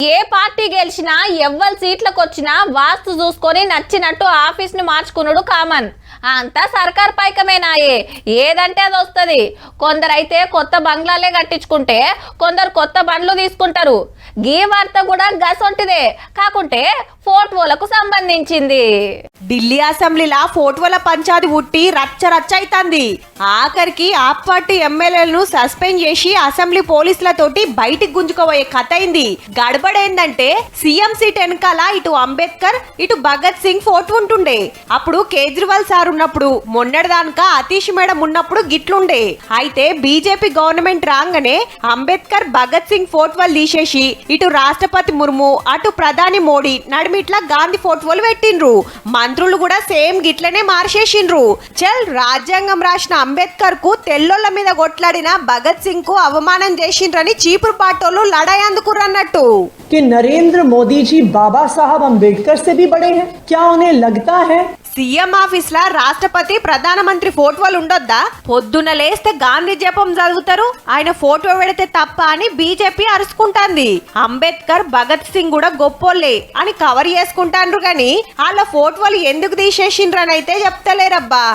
ఏ party గెలిచినా ఎవ్వరు సీట్లకు వచ్చినా వాస్తు చూసుకొని నచ్చినట్టు ఆఫీస్ ని మార్చుకునుడు కామన్. అంతా సర్కార్ పైకమేనాయే, ఏదంటే అది వస్తుంది. కొందరైతే కొత్త బంగ్లాలే కట్టించుకుంటే కొందరు కొత్త బండ్లు తీసుకుంటారు. గీ వార్త కూడా గసొంటిదే, కాకుంటే ఫోటోలకు సంబంధించింది. ఢిల్లీ అసెంబ్లీలా ఫోటోల పంచాది ఉట్టి రచ్చ రచ్చ అయితాంది. ఆఖరికి ఆప్ పార్టీ ఎమ్మెల్యేలను సస్పెండ్ చేసి అసెంబ్లీ పోలీసులతోటి బయటికి గుంజుకోబోయే కథ అయింది. గడబడేందంటే సీఎం సీట్ వెనకాల ఇటు అంబేద్కర్ ఇటు భగత్ సింగ్ ఫోటో ఉంటుండే. అప్పుడు కేజ్రీవాల్ సార్ ఉన్నప్పుడు, మొన్నటిదాకా అతీష్ మేడం ఉన్నప్పుడు గిట్లుండే. అయితే బీజేపీ గవర్నమెంట్ రాగానే అంబేద్కర్ భగత్ సింగ్ ఫోటోలు తీసేసి ఇటు రాష్ట్రపతి ముర్ము అటు ప్రధాని మోడీ నడిమిట్లా గాంధీ ఫోటోలు పెట్టిండ్రు. మంత్రులు కూడా సేమ్ గిట్లనే మార్చేసిండ్రు. చల్, రాజ్యాంగం రాసిన అంబేద్కర్ కు తెల్లోళ్ళ మీద కొట్లాడిన భగత్ సింగ్ కు అవమానం చేసిండ్రని చీపురు పాటోళ్ళు లడాయి అందుకురన్నట్టు. कि नरेंद्र मोदी जी बाबा साहब अंबेडकर से भी बड़े हैं, क्या उन्हें लगता है? సీఎం ఆఫీస్ లా రాష్ట్రపతి ప్రధానమంత్రి ఫోటోలు ఉండొద్దా? పొద్దున లేస్తే గాంధీ జపం చదువుతారు, ఆయన ఫోటో పెడితే తప్ప అని బీజేపీ అరుచుకుంటాంది. అంబేద్కర్ భగత్ సింగ్ కూడా గొప్పోళ్ళే అని కవర్ చేసుకుంటాండ్రు గాని వాళ్ళ ఫోటోలు ఎందుకు తీసేసిండ్రనైతే చెప్తలేరబ్బా.